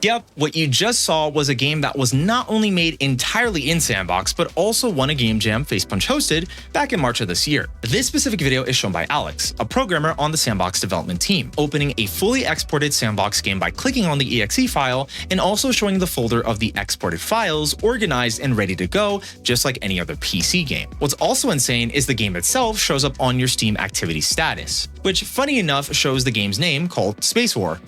Yep, what you just saw was a game that was not only made entirely in Sandbox, but also won a game jam Facepunch hosted back in March of this year. This specific video is shown by Alex, a programmer on the Sandbox development team, opening a fully exported Sandbox game by clicking on the exe file and also showing the folder of the exported files organized and ready to go, just like any other PC game. What's also insane is the game itself shows up on your Steam activity status, which funny enough shows the game's name called Space War.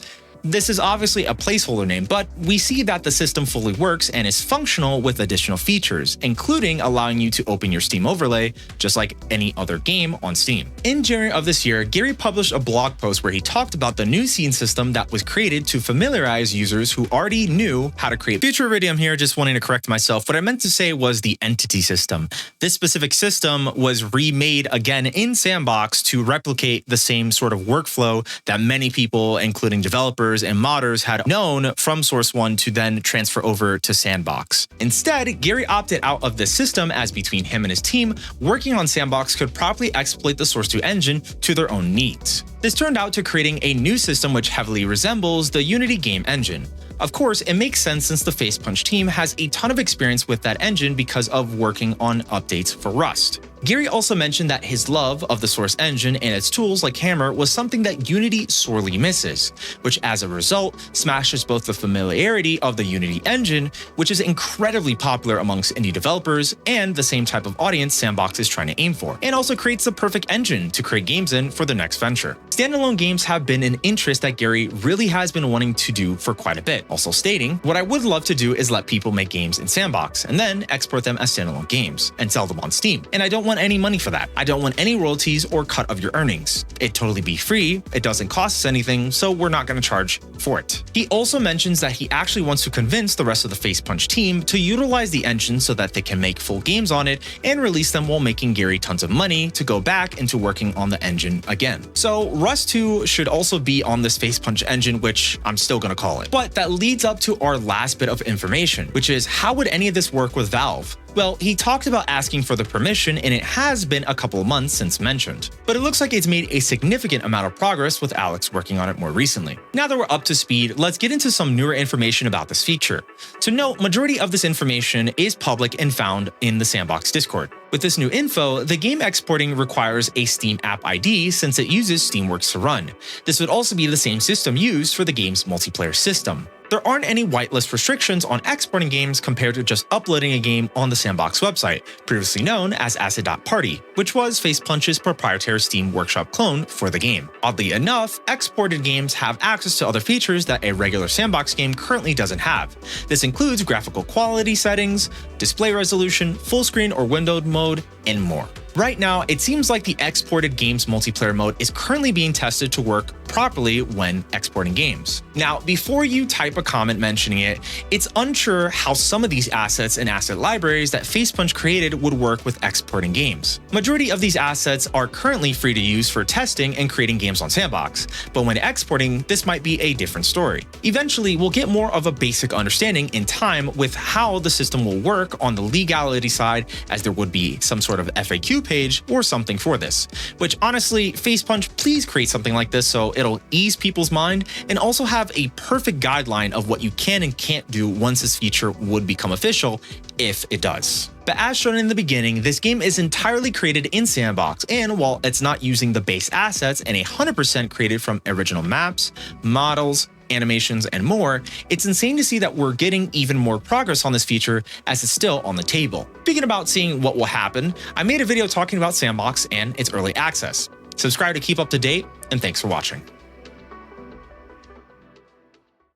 This is obviously a placeholder name, but we see that the system fully works and is functional with additional features, including allowing you to open your Steam overlay, just like any other game on Steam. In January of this year, Gary published a blog post where he talked about the new scene system that was created to familiarize users who already knew how to create. Future Iridium here, just wanting to correct myself. What I meant to say was the entity system. This specific system was remade again in Sandbox to replicate the same sort of workflow that many people, including developers and modders, had known from Source 1 to then transfer over to Sandbox. Instead, Gary opted out of this system as between him and his team working on Sandbox could properly exploit the Source 2 engine to their own needs. This turned out to creating a new system which heavily resembles the Unity game engine. Of course, it makes sense since the Facepunch team has a ton of experience with that engine because of working on updates for Rust. Gary also mentioned that his love of the Source engine and its tools like Hammer was something that Unity sorely misses, which as a result smashes both the familiarity of the Unity engine, which is incredibly popular amongst indie developers and the same type of audience Sandbox is trying to aim for, and also creates the perfect engine to create games in for the next venture. Standalone games have been an interest that Gary really has been wanting to do for quite a bit, also stating, "What I would love to do is let people make games in Sandbox and then export them as standalone games and sell them on Steam. And I don't want any money for that. I don't want any royalties or cut of your earnings. It'd totally be free, it doesn't cost us anything, so we're not going to charge for it." He also mentions that he actually wants to convince the rest of the Facepunch team to utilize the engine so that they can make full games on it and release them while making Gary tons of money to go back into working on the engine again. So Rust 2 should also be on this Facepunch engine, which I'm still going to call it. But that leads up to our last bit of information, which is how would any of this work with Valve? Well, he talked about asking for the permission, and it has been a couple of months since mentioned. But it looks like it's made a significant amount of progress with Alex working on it more recently. Now that we're up to speed, let's get into some newer information about this feature. To note, majority of this information is public and found in the Sandbox Discord. With this new info, the game exporting requires a Steam app ID since it uses Steamworks to run. This would also be the same system used for the game's multiplayer system. There aren't any whitelist restrictions on exporting games compared to just uploading a game on the Sandbox website, previously known as Acid.Party, which was Facepunch's proprietary Steam Workshop clone for the game. Oddly enough, exported games have access to other features that a regular Sandbox game currently doesn't have. This includes graphical quality settings, display resolution, full screen or windowed mode, and more. Right now, it seems like the exported games multiplayer mode is currently being tested to work properly when exporting games. Now, before you type a comment mentioning it, it's unsure how some of these assets and asset libraries that Facepunch created would work with exporting games. Majority of these assets are currently free to use for testing and creating games on Sandbox, but when exporting, this might be a different story. Eventually, we'll get more of a basic understanding in time with how the system will work on the legality side, as there would be some sort of FAQ page or something for this, which honestly, Facepunch, please create something like this so it'll ease people's mind and also have a perfect guideline of what you can and can't do once this feature would become official, if it does. But as shown in the beginning, this game is entirely created in Sandbox, and while it's not using the base assets and 100% created from original maps, models, animations, and more, it's insane to see that we're getting even more progress on this feature as it's still on the table. Speaking about seeing what will happen, I made a video talking about Sandbox and its early access. Subscribe to keep up to date, and thanks for watching.